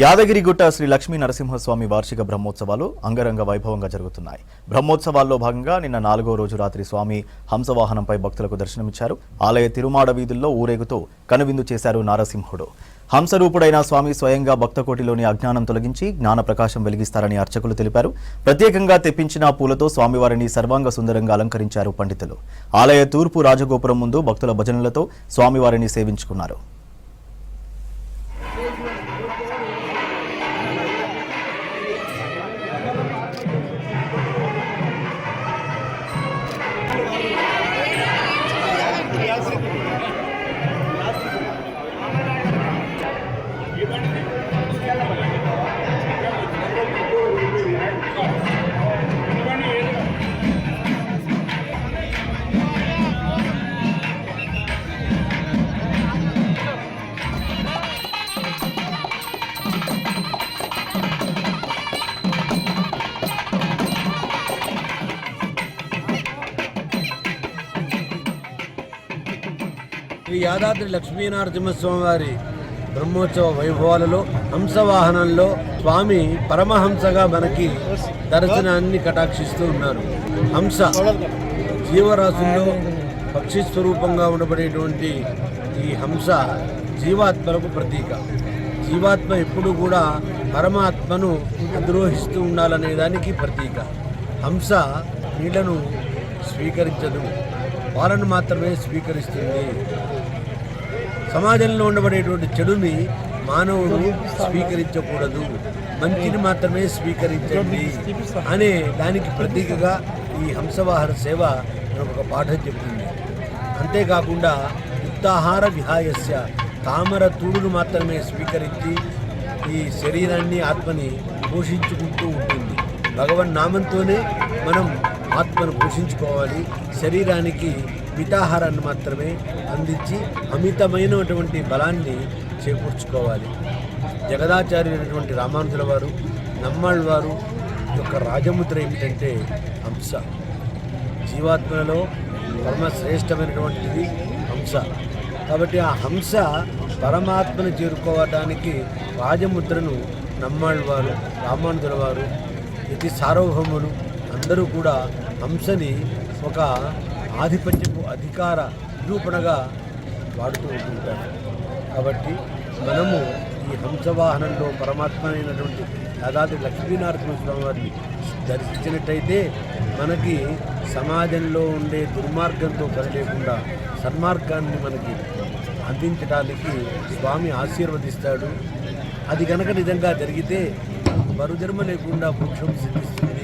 యాదగిరిగుట్ట శ్రీ లక్ష్మీ నరసింహస్వామి వార్షిక బ్రహ్మోత్సవాలు అంగరంగ వైభవంగా జరుగుతున్నాయి. బ్రహ్మోత్సవాల్లో భాగంగా నిన్న 4వ రోజు రాత్రి స్వామి హంసవాహనంపై భక్తులకు దర్శనమిచ్చారు. ఆలయ తిరుమాడ వీధుల్లో ఊరేగుతూ కనువిందు చేశారు నారసింహుడు. హంసరూపుడైన స్వామి స్వయంగా భక్తకోటిలోని అజ్ఞానం తొలగించి జ్ఞాన ప్రకాశం వెలిగిస్తారని అర్చకులు తెలిపారు. ప్రత్యేకంగా తెప్పించిన పూలతో స్వామివారిని సర్వాంగ సుందరంగా అలంకరించారు పండితులు. ఆలయ తూర్పు రాజగోపురం ముందు భక్తుల భజనలతో స్వామివారిని సేవించుకున్నారు. శ్రీ యాదాద్రి లక్ష్మీనరసింహస్వామి వారి బ్రహ్మోత్సవ వైభవాలలో హంసవాహనంలో స్వామి పరమహంసగా మనకి దర్శనాన్ని కటాక్షిస్తూ ఉన్నారు. హంస జీవరాశుల్లో పక్షి స్వరూపంగా ఉండబడేటువంటి ఈ హంస జీవాత్మలకు ప్రతీక. జీవాత్మ ఎప్పుడు కూడా పరమాత్మను అధిరోహిస్తూ ఉండాలనే దానికి ప్రతీక. హంస నీళ్లను స్వీకరించదు, పాలను మాత్రమే స్వీకరిస్తుంది. సమాజంలో ఉండబడేటువంటి చెడుని మానవుడు స్వీకరించకూడదు, మంచిని మాత్రమే స్వీకరించండి అనే దానికి ప్రతీకగా ఈ హంసవాహన సేవ ఒక పాఠం చెప్తుంది. అంతేకాకుండా యుక్తాహార విహాయస్య తామర తూడును మాత్రమే స్వీకరించి ఈ శరీరాన్ని ఆత్మని పోషించుకుంటూ ఉంటుంది. భగవన్ నామంతోనే మనం ఆత్మను పోషించుకోవాలి. శరీరానికి మితాహారాన్ని మాత్రమే అందించి అమితమైనటువంటి బలాన్ని చేకూర్చుకోవాలి. జగదాచార్యులైనటువంటి రామానుజుల వారు, నమ్మాళ్ళ వారు యొక్క రాజముద్ర ఏమిటంటే హంస. జీవాత్మలలో పరమశ్రేష్టమైనటువంటిది హంస. కాబట్టి ఆ హంస పరమాత్మను చేరుకోవడానికి రాజముద్రను నమ్మాళ్ళ వారు, రామానుజుల వారు, యతి సార్వభౌములు అందరూ కూడా హంసని ఒక ఆధిపత్యపు అధికార నిరూపణగా వాడుతూ ఉంటుంటారు. కాబట్టి మనము ఈ హంసవాహనంలో పరమాత్మ అయినటువంటి యాదాద్రి లక్ష్మీనరసింహస్వామి వారిని దర్శించినట్టయితే మనకి సమాజంలో ఉండే దుర్మార్గంతో పని లేకుండా సన్మార్గాన్ని మనకి అందించడానికి స్వామి ఆశీర్వదిస్తాడు. అది కనుక నిజంగా జరిగితే మరుజన్మ లేకుండా మోక్షం సిద్ధిస్తుంది.